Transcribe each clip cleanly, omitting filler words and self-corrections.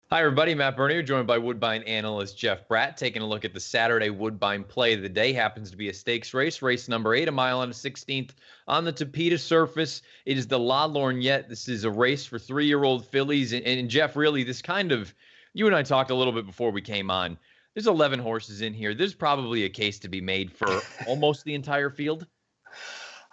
Hi, everybody. Matt Bernier, joined by Woodbine analyst Jeff Bratt, taking a look at the Saturday Woodbine play of the day. Happens to be a stakes race, race number 8, a mile and a 16th on the Tapeta surface. It is the La Lorgnette. This is a race for 3-year-old fillies. And Jeff, really, this kind of, you and I talked a little bit before we came on. There's 11 horses in here. There's probably a case to be made for almost the entire field.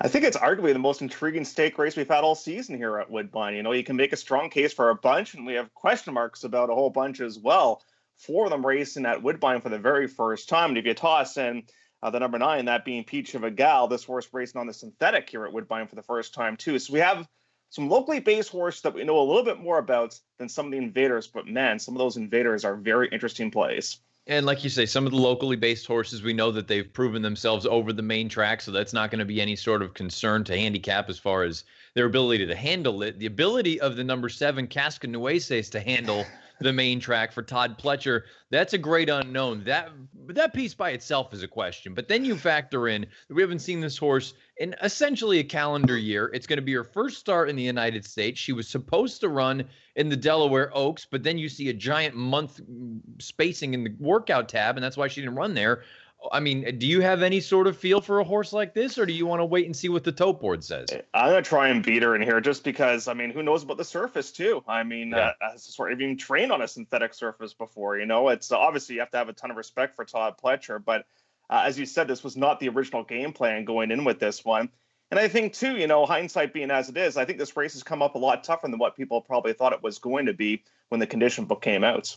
I think it's arguably the most intriguing stake race we've had all season here at Woodbine. You can make a strong case for a bunch, and we have question marks about a whole bunch as well. 4 of them racing at Woodbine for the very first time. And if you toss in the number 9, that being Peach of a Gal, this horse racing on the synthetic here at Woodbine for the first time too. So we have some locally based horses that we know a little bit more about than some of the invaders, but man, some of those invaders are very interesting plays. And like you say, some of the locally based horses, we know that they've proven themselves over the main track, so that's not going to be any sort of concern to handicap as far as their ability to handle it. The ability of the number 7, Casca Nueces, to handle the main track for Todd Pletcher, that's a great unknown. That piece by itself is a question. But then you factor in that we haven't seen this horse in essentially a calendar year. It's going to be her first start in the United States. She was supposed to run in the Delaware Oaks, but then you see a giant month spacing in the workout tab, and that's why she didn't run there. I mean, do you have any sort of feel for a horse like this, or do you want to wait and see what the tote board says? I'm going to try and beat her in here just because, who knows about the surface too? Sort of even trained on a synthetic surface before, it's obviously you have to have a ton of respect for Todd Pletcher, but as you said, this was not the original game plan going in with this one. And I think too, hindsight being as it is, I think this race has come up a lot tougher than what people probably thought it was going to be when the condition book came out.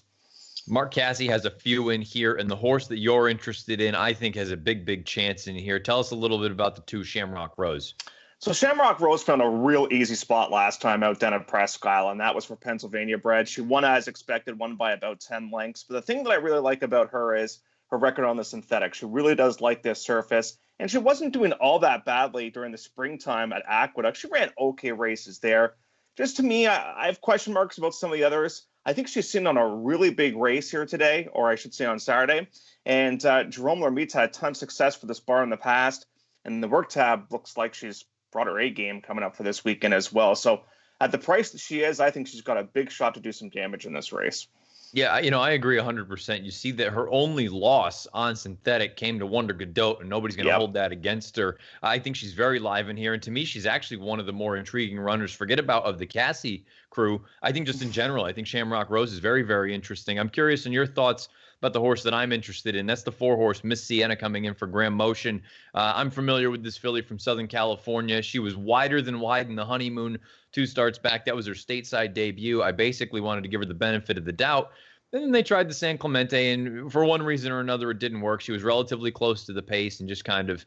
Mark Casse has a few in here, and the horse that you're interested in, I think, has a big chance in here. Tell us a little bit about the 2, Shamrock Rose. So Shamrock Rose found a real easy spot last time out down at Presque Isle, and that was for Pennsylvania bred. She won as expected, won by about 10 lengths. But the thing that I really like about her is her record on the synthetic. She really does like this surface, and she wasn't doing all that badly during the springtime at Aqueduct. She ran okay races there. Just to me, I have question marks about some of the others. I think she's sitting on a really big race here today, or I should say on Saturday. And Jerome Lhermitte's had a ton of success for this bar in the past. And the work tab looks like she's brought her A game coming up for this weekend as well. So at the price that she is, I think she's got a big shot to do some damage in this race. Yeah, I agree 100%. You see that her only loss on synthetic came to Wonder Godot, and nobody's going to hold that against her. I think she's very live in here, and to me, she's actually one of the more intriguing runners. Forget about of the Cassie crew. I think just in general, I think Shamrock Rose is very interesting. I'm curious in your thoughts about the horse that I'm interested in. That's the 4-horse Miss Sienna coming in for Graham Motion. I'm familiar with this filly from Southern California. She was wider than wide in the honeymoon 2 starts back. That was her stateside debut. I basically wanted to give her the benefit of the doubt. And then they tried the San Clemente, and for one reason or another, it didn't work. She was relatively close to the pace and just kind of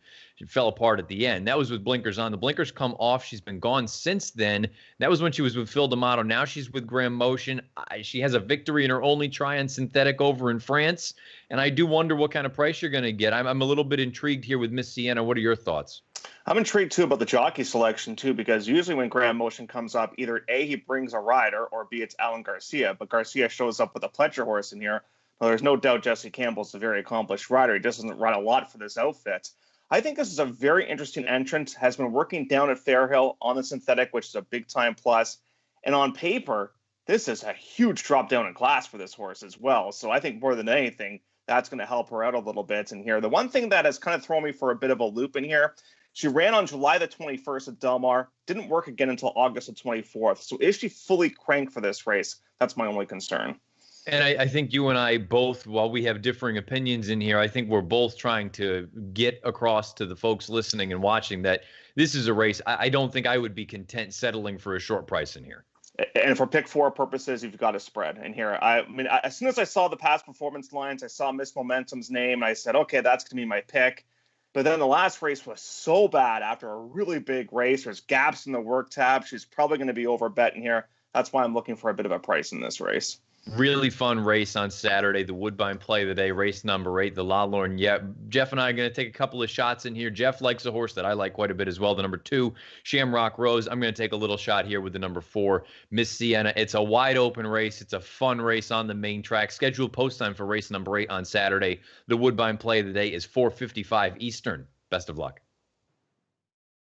fell apart at the end. That was with blinkers on. The blinkers come off. She's been gone since then. That was when she was with Phil D'Amato. Now she's with Graham Motion. She has a victory in her only try on synthetic over in France, and I do wonder what kind of price you're going to get. I'm a little bit intrigued here with Miss Sienna. What are your thoughts? I'm intrigued, too, about the jockey selection, too, because usually when Graham Motion comes up, either A, he brings a rider, or B, it's Alan Garcia. But Garcia shows up with a Pletcher horse in here. Well, there's no doubt Jesse Campbell's a very accomplished rider. He just doesn't run a lot for this outfit. I think this is a very interesting entrant, has been working down at Fairhill on the synthetic, which is a big-time plus. And on paper, this is a huge drop down in class for this horse as well. So I think more than anything, that's going to help her out a little bit in here. The one thing that has kind of thrown me for a bit of a loop in here, she ran on July the 21st at Del Mar, didn't work again until August the 24th. So is she fully cranked for this race? That's my only concern. And I think you and I both, while we have differing opinions in here, I think we're both trying to get across to the folks listening and watching that this is a race. I don't think I would be content settling for a short price in here. And for pick 4 purposes, you've got a spread in here. As soon as I saw the past performance lines, I saw Miss Momentum's name, and I said, okay, that's going to be my pick. But then the last race was so bad after a really big race. There's gaps in the work tab. She's probably going to be overbet in here. That's why I'm looking for a bit of a price in this race. Really fun race on Saturday, the Woodbine play of the day, race number 8, the La Lorgnette. Jeff and I are going to take a couple of shots in here. Jeff likes a horse that I like quite a bit as well, the number 2, Shamrock Rose. I'm going to take a little shot here with the number 4, Miss Sienna. It's a wide open race. It's a fun race on the main track. Scheduled post time for race number 8 on Saturday. The Woodbine play of the day is 4:55 Eastern. Best of luck.